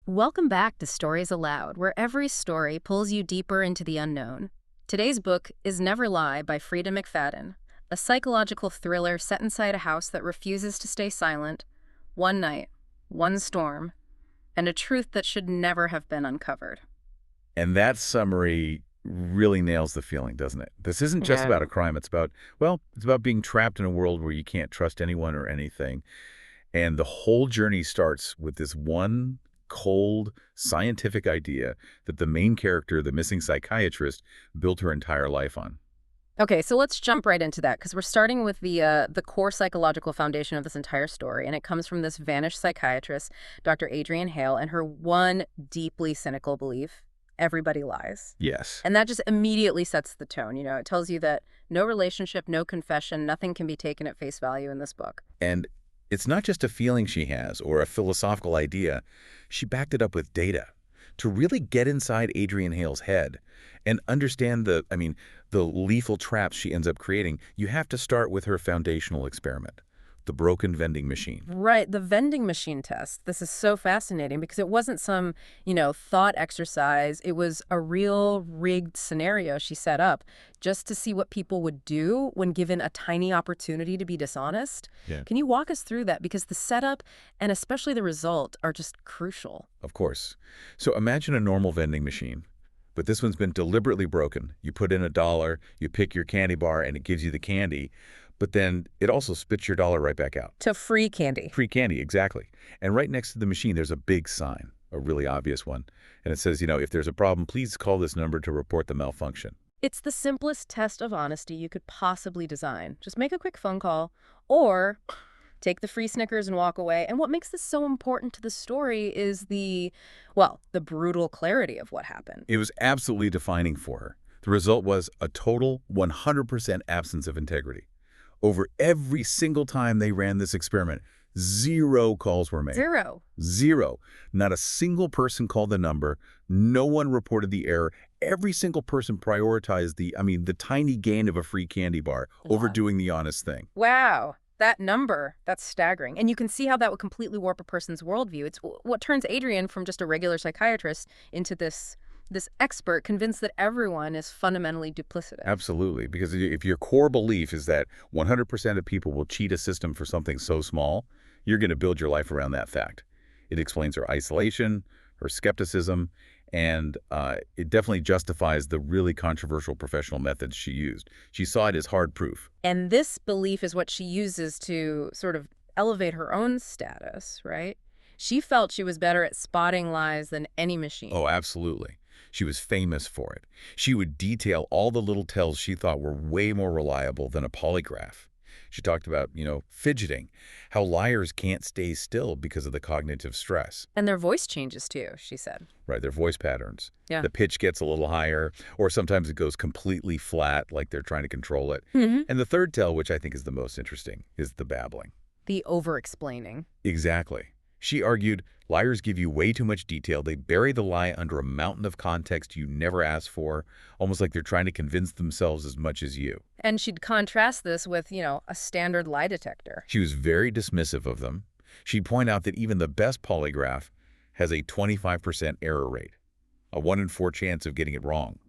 Welcome back to Stories Aloud, where every story pulls you deeper into the unknown. Today's book is Never Lie by Freida McFadden, a psychological thriller set inside a house that refuses to stay silent. One night, one storm, and a truth that should never have been uncovered. And that summary really nails the feeling, doesn't it? This isn't just Yeah. about a crime. It's about being trapped in a world where you can't trust anyone or anything. And the whole journey starts with this one cold scientific idea that the main character, the missing psychiatrist, built her entire life on. Okay, so let's jump right into that because we're starting with the core psychological foundation of this entire story, and it comes from this vanished psychiatrist, Dr. Adrienne Hale, and her one deeply cynical belief: everybody lies. Yes. And that just immediately sets the tone. It tells you that no relationship, no confession, nothing can be taken at face value in this book. And it's not just a feeling she has or a philosophical idea. She backed it up with data. To really get inside Adrienne Hale's head and understand the lethal traps she ends up creating, you have to start with her foundational experiment, the broken vending machine. Right, the vending machine test. This is so fascinating because it wasn't some, thought exercise. It was a real rigged scenario she set up just to see what people would do when given a tiny opportunity to be dishonest. Yeah. Can you walk us through that? Because the setup and especially the result are just crucial. Of course. So imagine a normal vending machine, but this one's been deliberately broken. You put in $1, you pick your candy bar, and it gives you the candy, but then it also spits your dollar right back out. To free candy. Free candy, exactly. And right next to the machine, there's a big sign, a really obvious one. And it says, if there's a problem, please call this number to report the malfunction. It's the simplest test of honesty you could possibly design. Just make a quick phone call or take the free Snickers and walk away. And what makes this so important to the story is the brutal clarity of what happened. It was absolutely defining for her. The result was a total 100% absence of integrity. Over every single time they ran this experiment, 0 calls were made. Zero. 0. Not a single person called the number. No one reported the error. Every single person prioritized the tiny gain of a free candy bar over Yeah. doing the honest thing. Wow. That number, that's staggering. And you can see how that would completely warp a person's worldview. It's what turns Adrienne from just a regular psychiatrist into this expert convinced that everyone is fundamentally duplicitous. Absolutely, because if your core belief is that 100% of people will cheat a system for something so small, you're going to build your life around that fact. It explains her isolation, her skepticism, and it definitely justifies the really controversial professional methods she used. She saw it as hard proof. And this belief is what she uses to sort of elevate her own status, right? She felt she was better at spotting lies than any machine. Oh, absolutely. She was famous for it. She would detail all the little tells she thought were way more reliable than a polygraph. She talked about, fidgeting, how liars can't stay still because of the cognitive stress. And their voice changes too, she said. Right, their voice patterns. Yeah. The pitch gets a little higher, or sometimes it goes completely flat, like they're trying to control it. Mm-hmm. And the third tell, which I think is the most interesting, is the babbling. The over-explaining. Exactly. She argued, liars give you way too much detail. They bury the lie under a mountain of context you never asked for, almost like they're trying to convince themselves as much as you. And she'd contrast this with, a standard lie detector. She was very dismissive of them. She'd point out that even the best polygraph has a 25% error rate, a 1 in 4 chance of getting it wrong.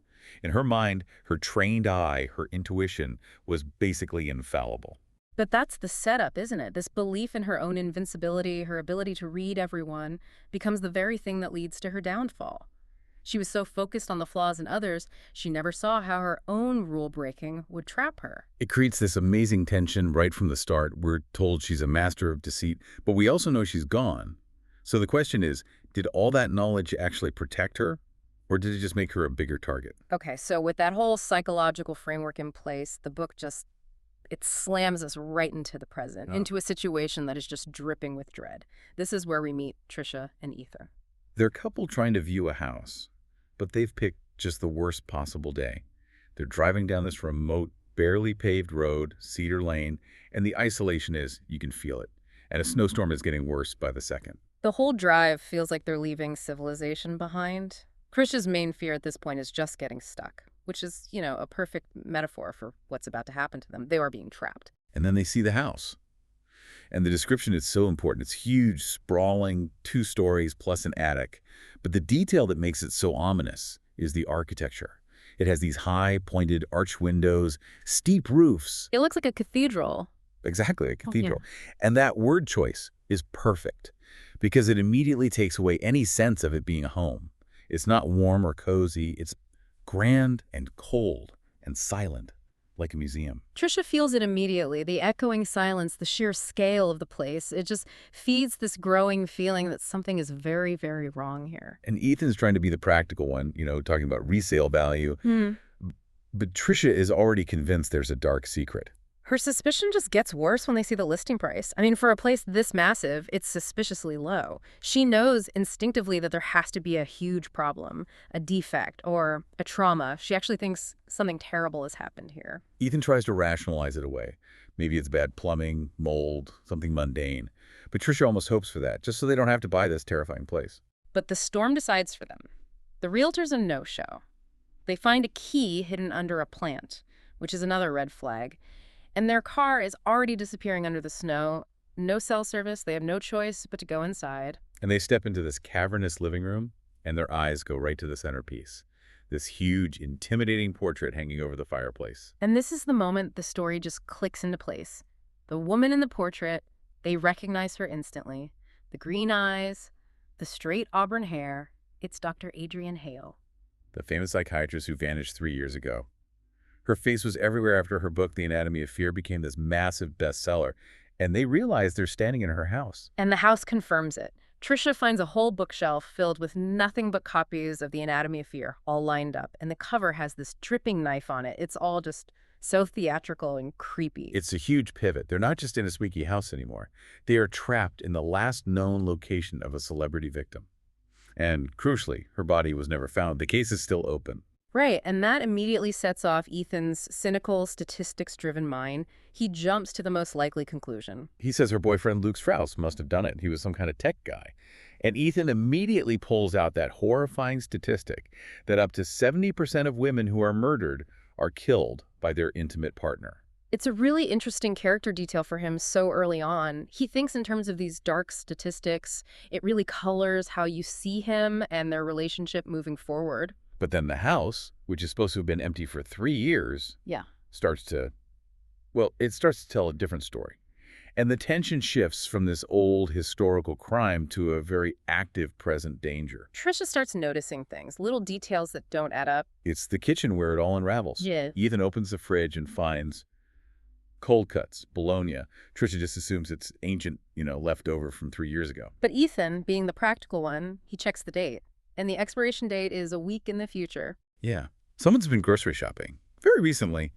In her mind, her trained eye, her intuition, was basically infallible. But that's the setup, isn't it? This belief in her own invincibility, her ability to read everyone, becomes the very thing that leads to her downfall. She was so focused on the flaws in others, she never saw how her own rule-breaking would trap her. It creates this amazing tension right from the start. We're told she's a master of deceit, but we also know she's gone. So the question is, did all that knowledge actually protect her, or did it just make her a bigger target? Okay, so with that whole psychological framework in place, the book it slams us right into the present, Oh. into a situation that is just dripping with dread. This is where we meet Trisha and Ether. They're a couple trying to view a house, but they've picked just the worst possible day. They're driving down this remote, barely paved road, Cedar Lane, and the isolation you can feel it. And a snowstorm is getting worse by the second. The whole drive feels like they're leaving civilization behind. Trisha's main fear at this point is just getting stuck, which is, a perfect metaphor for what's about to happen to them. They are being trapped. And then they see the house. And the description is so important. It's huge, sprawling, 2 stories plus an attic. But the detail that makes it so ominous is the architecture. It has these high, pointed arch windows, steep roofs. It looks like a cathedral. Exactly, a Oh, yeah. cathedral. And that word choice is perfect because it immediately takes away any sense of it being a home. It's not warm or cozy. It's grand and cold and silent, like a museum. Trisha feels it immediately, the echoing silence, the sheer scale of the place. It just feeds this growing feeling that something is very, very wrong here. And Ethan's trying to be the practical one, talking about resale value. Hmm. But Tricia is already convinced there's a dark secret. Her suspicion just gets worse when they see the listing price. I mean, for a place this massive, it's suspiciously low. She knows instinctively that there has to be a huge problem, a defect, or a trauma. She actually thinks something terrible has happened here. Ethan tries to rationalize it away. Maybe it's bad plumbing, mold, something mundane. But Tricia almost hopes for that, just so they don't have to buy this terrifying place. But the storm decides for them. The realtor's a no-show. They find a key hidden under a plant, which is another red flag. And their car is already disappearing under the snow. No cell service. They have no choice but to go inside. And they step into this cavernous living room, and their eyes go right to the centerpiece. This huge, intimidating portrait hanging over the fireplace. And this is the moment the story just clicks into place. The woman in the portrait, they recognize her instantly. The green eyes, the straight auburn hair. It's Dr. Adrienne Hale. The famous psychiatrist who vanished 3 years ago. Her face was everywhere after her book, The Anatomy of Fear, became this massive bestseller, and they realize they're standing in her house. And the house confirms it. Trisha finds a whole bookshelf filled with nothing but copies of The Anatomy of Fear, all lined up, and the cover has this dripping knife on it. It's all just so theatrical and creepy. It's a huge pivot. They're not just in a squeaky house anymore. They are trapped in the last known location of a celebrity victim. And crucially, her body was never found. The case is still open. Right, and that immediately sets off Ethan's cynical, statistics-driven mind. He jumps to the most likely conclusion. He says her boyfriend Luke Strauss must have done it. He was some kind of tech guy. And Ethan immediately pulls out that horrifying statistic that up to 70% of women who are murdered are killed by their intimate partner. It's a really interesting character detail for him so early on. He thinks in terms of these dark statistics. It really colors how you see him and their relationship moving forward. But then the house, which is supposed to have been empty for 3 years, starts to tell a different story. And the tension shifts from this old historical crime to a very active present danger. Trisha starts noticing things, little details that don't add up. It's the kitchen where it all unravels. Yeah. Ethan opens the fridge and finds cold cuts, bologna. Trisha just assumes it's ancient, leftover from 3 years ago. But Ethan, being the practical one, he checks the date. And the expiration date is a week in the future. Yeah. Someone's been grocery shopping very recently.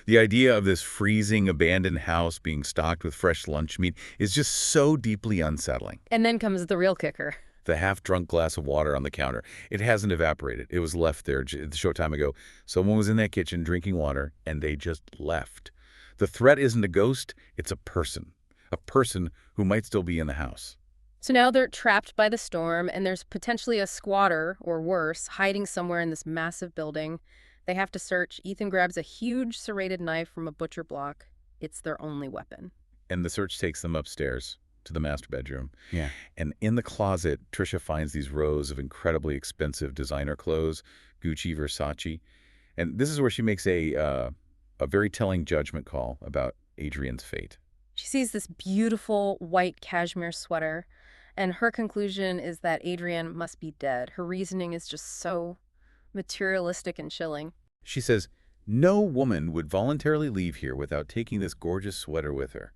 The idea of this freezing, abandoned house being stocked with fresh lunch meat is just so deeply unsettling. And then comes the real kicker. The half-drunk glass of water on the counter. It hasn't evaporated. It was left there a short time ago. Someone was in that kitchen drinking water, and they just left. The threat isn't a ghost. It's a person who might still be in the house. So now they're trapped by the storm, and there's potentially a squatter, or worse, hiding somewhere in this massive building. They have to search. Ethan grabs a huge serrated knife from a butcher block. It's their only weapon. And the search takes them upstairs to the master bedroom. Yeah. And in the closet, Trisha finds these rows of incredibly expensive designer clothes, Gucci, Versace. And this is where she makes a very telling judgment call about Adrienne's fate. She sees this beautiful white cashmere sweater, and her conclusion is that Adrienne must be dead. Her reasoning is just so materialistic and chilling. She says, no woman would voluntarily leave here without taking this gorgeous sweater with her.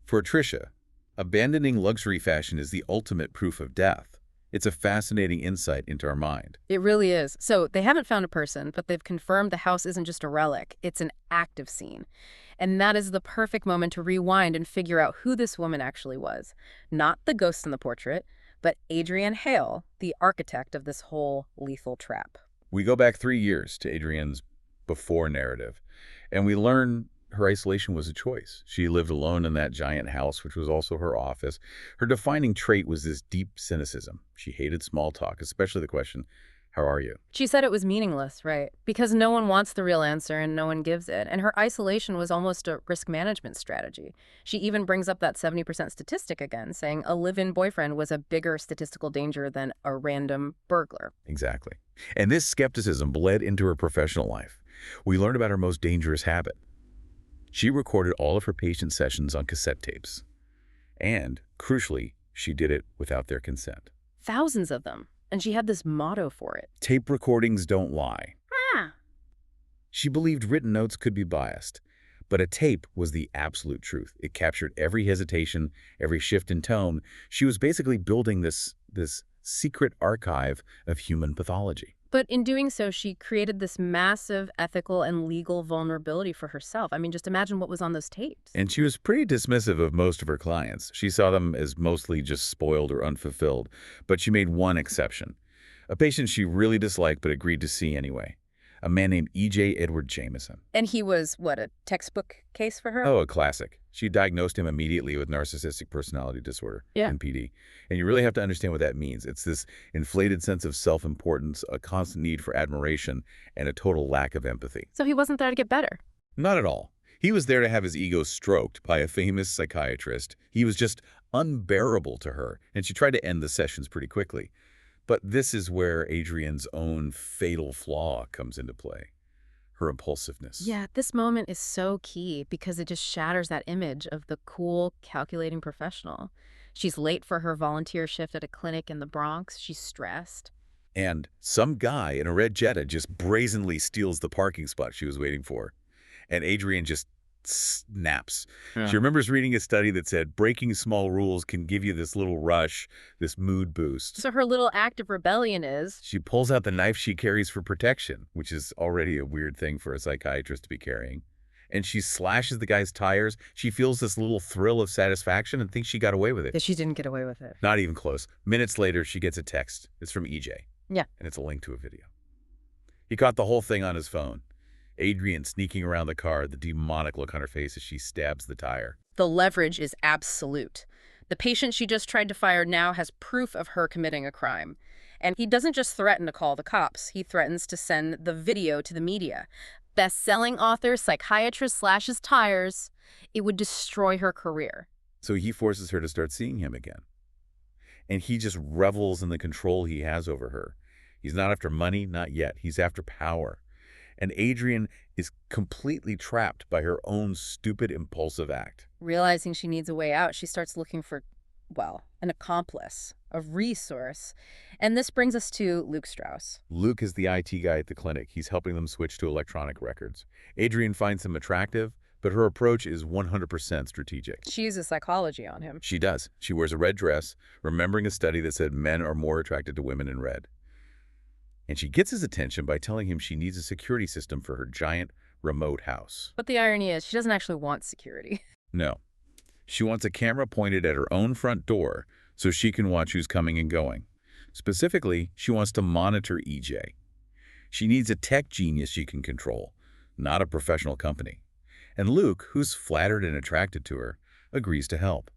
For Trisha, abandoning luxury fashion is the ultimate proof of death. It's a fascinating insight into our mind. It really is. So they haven't found a person, but they've confirmed the house isn't just a relic. It's an active scene. And that is the perfect moment to rewind and figure out who this woman actually was. Not the ghost in the portrait, but Adrienne Hale, the architect of this whole lethal trap. We go back 3 years to Adrienne's before narrative, and we learn her isolation was a choice. She lived alone in that giant house, which was also her office. Her defining trait was this deep cynicism. She hated small talk, especially the question, How are you? She said it was meaningless, right? Because no one wants the real answer and no one gives it. And her isolation was almost a risk management strategy. She even brings up that 70% statistic again, saying a live-in boyfriend was a bigger statistical danger than a random burglar. Exactly. And this skepticism bled into her professional life. We learned about her most dangerous habit. She recorded all of her patient sessions on cassette tapes. And, crucially, she did it without their consent. Thousands of them. And she had this motto for it. Tape recordings don't lie. Ah. She believed written notes could be biased, but a tape was the absolute truth. It captured every hesitation, every shift in tone. She was basically building this secret archive of human pathology. But in doing so, she created this massive ethical and legal vulnerability for herself. I mean, just imagine what was on those tapes. And she was pretty dismissive of most of her clients. She saw them as mostly just spoiled or unfulfilled, but she made one exception. A patient she really disliked but agreed to see anyway. A man named E.J. Edward Jameson. And he was, what, a textbook case for her? Oh, a classic. She diagnosed him immediately with narcissistic personality disorder, NPD. And you really have to understand what that means. It's this inflated sense of self-importance, a constant need for admiration, and a total lack of empathy. So he wasn't there to get better? Not at all. He was there to have his ego stroked by a famous psychiatrist. He was just unbearable to her, and she tried to end the sessions pretty quickly. But this is where Adrienne's own fatal flaw comes into play. Her impulsiveness. Yeah, this moment is so key because it just shatters that image of the cool, calculating professional. She's late for her volunteer shift at a clinic in the Bronx. She's stressed. And some guy in a red Jetta just brazenly steals the parking spot she was waiting for. And Adrienne just snaps. Yeah. She remembers reading a study that said breaking small rules can give you this little rush, this mood boost. So her little act of rebellion is... She pulls out the knife she carries for protection, which is already a weird thing for a psychiatrist to be carrying. And she slashes the guy's tires. She feels this little thrill of satisfaction and thinks she got away with it. That she didn't get away with it. Not even close. Minutes later, she gets a text. It's from EJ. Yeah. And it's a link to a video. He caught the whole thing on his phone. Adrienne sneaking around the car, the demonic look on her face as she stabs the tire. The leverage is absolute. The patient she just tried to fire now has proof of her committing a crime. And he doesn't just threaten to call the cops. He threatens to send the video to the media. Best-selling author, psychiatrist slashes tires. It would destroy her career. So he forces her to start seeing him again. And he just revels in the control he has over her. He's not after money, not yet. He's after power. And Adrienne is completely trapped by her own stupid, impulsive act. Realizing she needs a way out, she starts looking for, well, an accomplice, a resource. And this brings us to Luke Strauss. Luke is the IT guy at the clinic. He's helping them switch to electronic records. Adrienne finds him attractive, but her approach is 100% strategic. She uses psychology on him. She does. She wears a red dress, remembering a study that said men are more attracted to women in red. And she gets his attention by telling him she needs a security system for her giant remote house. But the irony is, she doesn't actually want security. No. She wants a camera pointed at her own front door so she can watch who's coming and going. Specifically, she wants to monitor EJ. She needs a tech genius she can control, not a professional company. And Luke, who's flattered and attracted to her, agrees to help.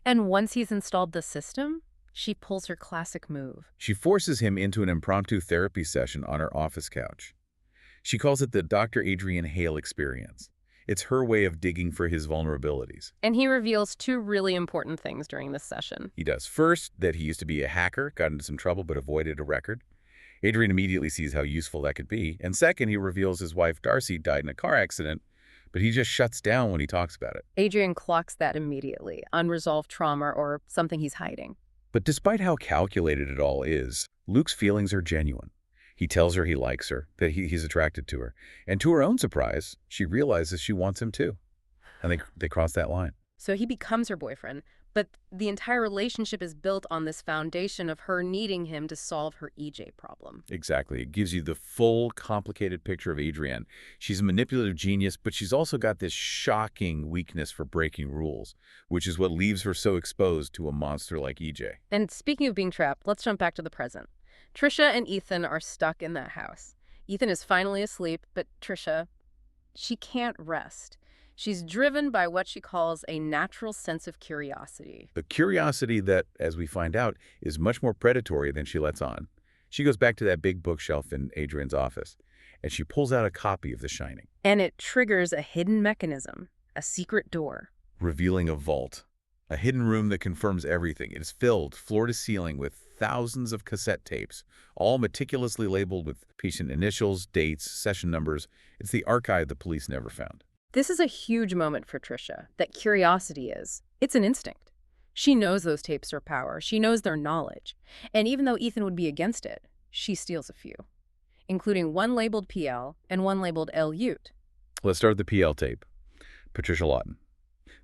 And once he's installed the system, she pulls her classic move. She forces him into an impromptu therapy session on her office couch. She calls it the Dr. Adrienne Hale experience. It's her way of digging for his vulnerabilities. And he reveals two really important things during this session. He does. First, that he used to be a hacker, got into some trouble, but avoided a record. Adrienne immediately sees how useful that could be. And second, he reveals his wife, Darcy, died in a car accident, but he just shuts down when he talks about it. Adrienne clocks that immediately. Unresolved trauma or something he's hiding. But despite how calculated it all is, Luke's feelings are genuine. He tells her he likes her, that he's attracted to her. And to her own surprise, she realizes she wants him too. And they cross that line. So he becomes her boyfriend, but the entire relationship is built on this foundation of her needing him to solve her EJ problem. Exactly. It gives you the full, complicated picture of Adrienne. She's a manipulative genius, but she's also got this shocking weakness for breaking rules, which is what leaves her so exposed to a monster like EJ. And speaking of being trapped, let's jump back to the present. Trisha and Ethan are stuck in that house. Ethan is finally asleep, but Trisha, she can't rest. She's driven by what she calls a natural sense of curiosity. A curiosity that, as we find out, is much more predatory than she lets on. She goes back to that big bookshelf in Adrian's office, and she pulls out a copy of The Shining, And it triggers a hidden mechanism, a secret door. revealing a vault, a hidden room that confirms everything. It is filled floor to ceiling with thousands of cassette tapes, all meticulously labeled with patient initials, dates, session numbers. It's the archive the police never found. This is a huge moment for Trisha, that curiosity is. It's an instinct. She knows those tapes are power. She knows their knowledge. And even though Ethan would be against it, she steals a few, including one labeled PL and one labeled Aloud. Let's start with the PL tape. Patricia Lawton.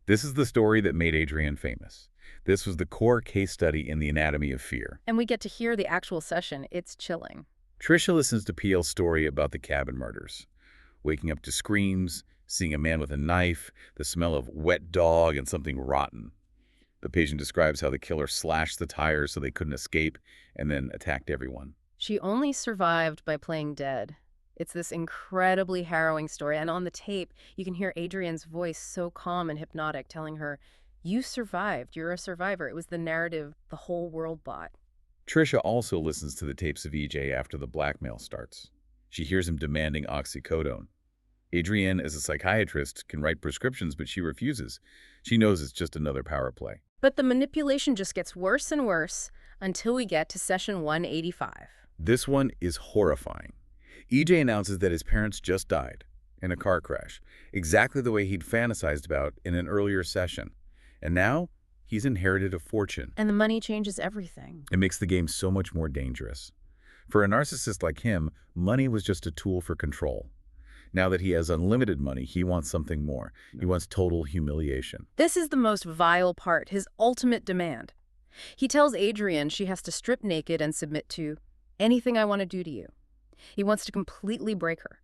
This is the story that made Adrian famous. This was the core case study in the anatomy of fear. And we get to hear the actual session. It's chilling. Tricia listens to PL's story about the cabin murders, waking up to screams, seeing a man with a knife, the smell of wet dog, and something rotten. The patient describes how the killer slashed the tires so they couldn't escape and then attacked everyone. She only survived by playing dead. It's this incredibly harrowing story, and on the tape, you can hear Adrian's voice so calm and hypnotic, telling her, "You survived. You're a survivor." It was the narrative the whole world bought. Tricia also listens to the tapes of EJ after the blackmail starts. She hears him demanding oxycodone. Adrienne, as a psychiatrist, can write prescriptions, but she refuses. She knows it's just another power play. But the manipulation just gets worse and worse until we get to session 185. This one is horrifying. EJ announces that his parents just died in a car crash, exactly the way he'd fantasized about in an earlier session. And now, he's inherited a fortune. And the money changes everything. It makes the game so much more dangerous. For a narcissist like him, money was just a tool for control. Now that he has unlimited money, he wants something more. He wants total humiliation. This is the most vile part, his ultimate demand. He tells Adrienne she has to strip naked and submit to anything I want to do to you. He wants to completely break her,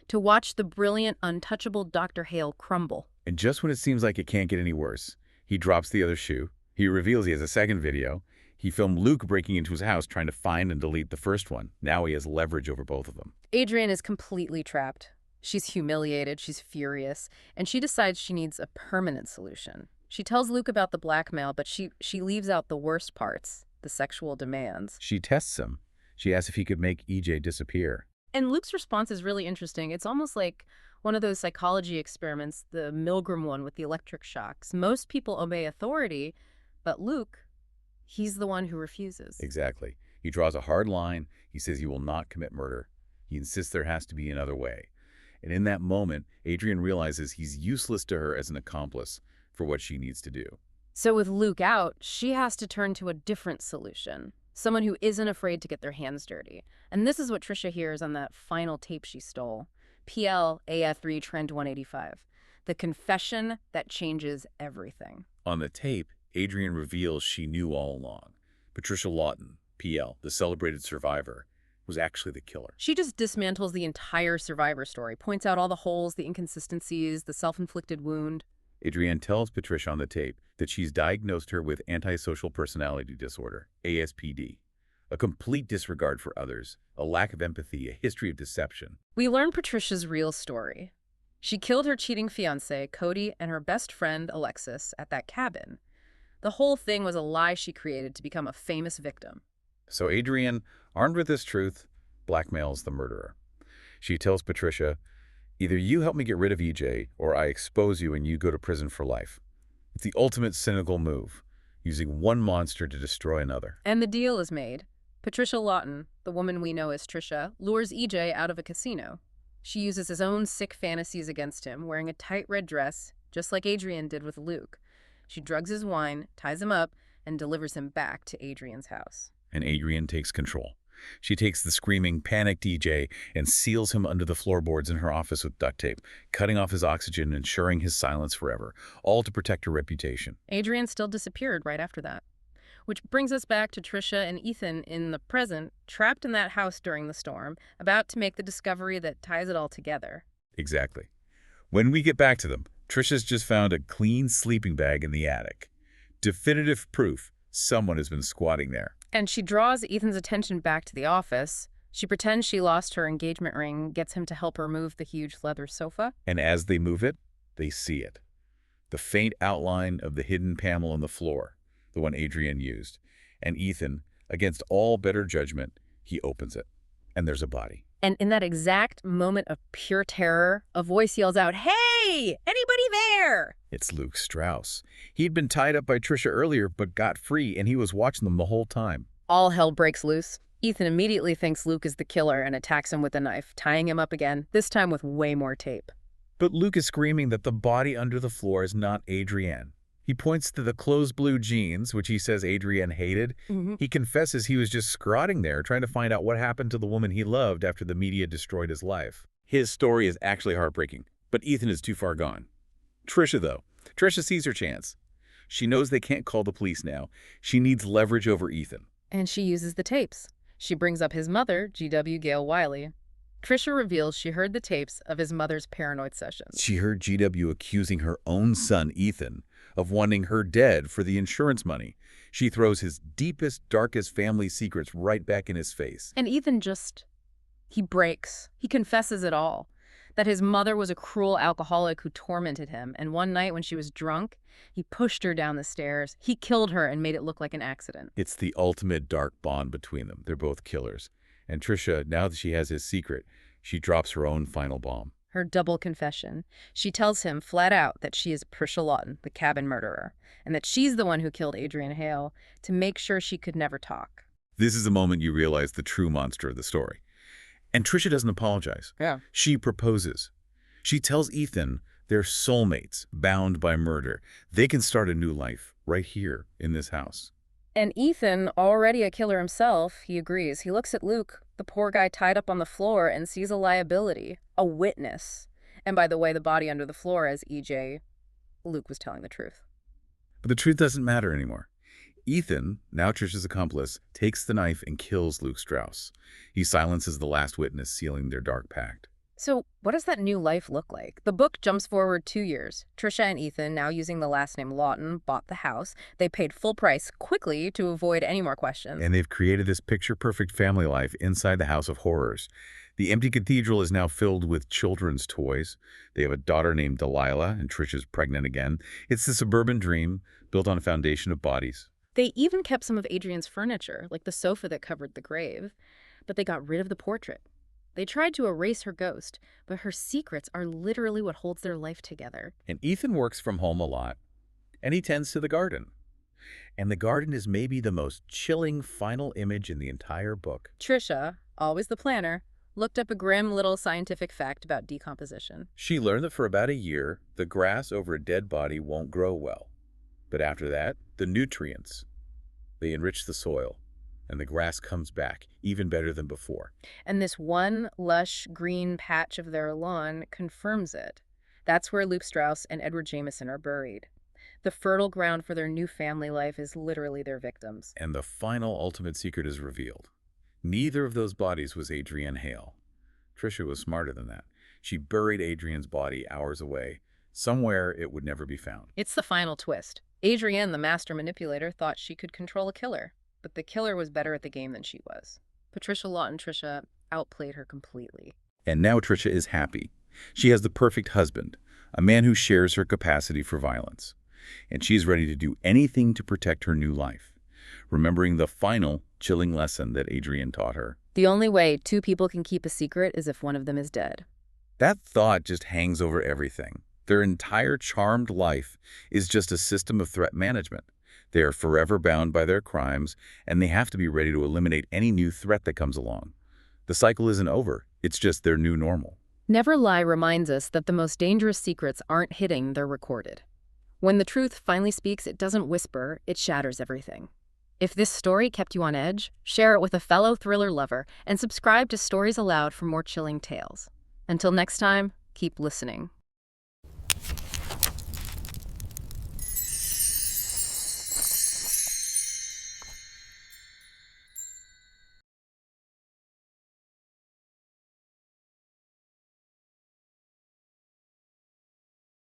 to watch the brilliant, untouchable Dr. Hale crumble. And just when it seems like it can't get any worse, he drops the other shoe. He reveals he has a second video. He filmed Luke breaking into his house trying to find and delete the first one. Now he has leverage over both of them. Adrienne is completely trapped. She's humiliated, she's furious, and she decides she needs a permanent solution. She tells Luke about the blackmail, but she leaves out the worst parts, the sexual demands. She tests him. She asks if he could make EJ disappear. And Luke's response is really interesting. It's almost like one of those psychology experiments, the Milgram one with the electric shocks. Most people obey authority, but Luke, he's the one who refuses. Exactly. He draws a hard line. He says he will not commit murder. He insists there has to be another way. And in that moment, Adrienne realizes he's useless to her as an accomplice for what she needs to do. So with Luke out, she has to turn to a different solution. Someone who isn't afraid to get their hands dirty. And this is what Trisha hears on that final tape she stole. PL AF3 Trend 185. The confession that changes everything. On the tape, Adrienne reveals she knew all along. Patricia Lawton, PL, the celebrated survivor, was actually the killer. She just dismantles the entire survivor story, points out all the holes, the inconsistencies, the self-inflicted wound. Adrienne tells Patricia on the tape that she's diagnosed her with antisocial personality disorder, ASPD, a complete disregard for others, a lack of empathy, a history of deception. We learn Patricia's real story. She killed her cheating fiancé, Cody, and her best friend, Alexis, at that cabin. The whole thing was a lie she created to become a famous victim. So Adrienne, armed with this truth, blackmails the murderer. She tells Patricia, either you help me get rid of EJ, or I expose you and you go to prison for life. It's the ultimate cynical move, using one monster to destroy another. And the deal is made. Patricia Lawton, the woman we know as Trisha, lures EJ out of a casino. She uses his own sick fantasies against him, wearing a tight red dress, just like Adrienne did with Luke. She drugs his wine, ties him up, and delivers him back to Adrienne's house. And Adrienne takes control. She takes the screaming, panicked EJ and seals him under the floorboards in her office with duct tape, cutting off his oxygen and ensuring his silence forever, all to protect her reputation. Adrienne still disappeared right after that. Which brings us back to Trisha and Ethan in the present, trapped in that house during the storm, about to make the discovery that ties it all together. Exactly. When we get back to them, Trisha's just found a clean sleeping bag in the attic. Definitive proof someone has been squatting there. And she draws Ethan's attention back to the office. She pretends she lost her engagement ring, gets him to help her move the huge leather sofa. And as they move it, they see it. The faint outline of the hidden panel on the floor, the one Adrienne used. And Ethan, against all better judgment, He opens it, and there's a body. And in that exact moment of pure terror, a voice yells out, "Hey! Anybody there?" It's Luke Strauss. He'd been tied up by Trisha earlier, but got free, and he was watching them the whole time. All hell breaks loose. Ethan immediately thinks Luke is the killer and attacks him with a knife, tying him up again, this time with way more tape. But Luke is screaming that the body under the floor is not Adrienne. He points to the closed blue jeans, which he says Adrienne hated. He confesses he was just squatting there trying to find out what happened to the woman he loved after the media destroyed his life. His story is actually heartbreaking, but Ethan is too far gone. Trisha, though. Trisha sees her chance. She knows they can't call the police now. She needs leverage over Ethan. And she uses the tapes. She brings up his mother, G.W. Gale Wiley. Trisha reveals she heard the tapes of his mother's paranoid sessions. She heard G.W. accusing her own son, Ethan, of wanting her dead for the insurance money. She throws his deepest, darkest family secrets right back in his face. And Ethan he breaks. He confesses it all. That his mother was a cruel alcoholic who tormented him, and one night when she was drunk, he pushed her down the stairs. He killed her and made it look like an accident. It's the ultimate dark bond between them. They're both killers. And Trisha, now that she has his secret, she drops her own final bomb. Her double confession. She tells him flat out that she is Priscilla Lawton, the cabin murderer, and that she's the one who killed Adrienne Hale to make sure she could never talk. This is the moment you realize the true monster of the story. And Trisha doesn't apologize. Yeah. She proposes. She tells Ethan they're soulmates, bound by murder. They can start a new life right here in this house. And Ethan, already a killer himself, he agrees. He looks at Luke, the poor guy tied up on the floor, and sees a liability, a witness. And by the way, the body under the floor as EJ, Luke was telling the truth. But the truth doesn't matter anymore. Ethan, now Trisha's accomplice, takes the knife and kills Luke Strauss. He silences the last witness, sealing their dark pact. So what does that new life look like? The book jumps forward 2 years. Trisha and Ethan, now using the last name Lawton, bought the house. They paid full price quickly to avoid any more questions. And they've created this picture-perfect family life inside the House of Horrors. The empty cathedral is now filled with children's toys. They have a daughter named Delilah, and Trisha's pregnant again. It's the suburban dream, built on a foundation of bodies. They even kept some of Adrienne's furniture, like the sofa that covered the grave, but they got rid of the portrait. They tried to erase her ghost, but her secrets are literally what holds their life together. And Ethan works from home a lot, and he tends to the garden. And the garden is maybe the most chilling final image in the entire book. Trisha, always the planner, looked up a grim little scientific fact about decomposition. She learned that for about a year, the grass over a dead body won't grow well. But after that, the nutrients, they enrich the soil, and the grass comes back even better than before. And this one lush green patch of their lawn confirms it. That's where Luke Strauss and Edward Jameson are buried. The fertile ground for their new family life is literally their victims. And the final ultimate secret is revealed. Neither of those bodies was Adrienne Hale. Trisha was smarter than that. She buried Adrienne's body hours away, somewhere it would never be found. It's the final twist. Adrienne, the master manipulator, thought she could control a killer, but the killer was better at the game than she was. Patricia Lawton, Trisha, outplayed her completely. And now Trisha is happy. She has the perfect husband, a man who shares her capacity for violence. And she's ready to do anything to protect her new life, remembering the final chilling lesson that Adrienne taught her. The only way two people can keep a secret is if one of them is dead. That thought just hangs over everything. Their entire charmed life is just a system of threat management. They are forever bound by their crimes, and they have to be ready to eliminate any new threat that comes along. The cycle isn't over. It's just their new normal. Never Lie reminds us that the most dangerous secrets aren't hidden, they're recorded. When the truth finally speaks, it doesn't whisper, it shatters everything. If this story kept you on edge, share it with a fellow thriller lover and subscribe to Stories Aloud for more chilling tales. Until next time, keep listening.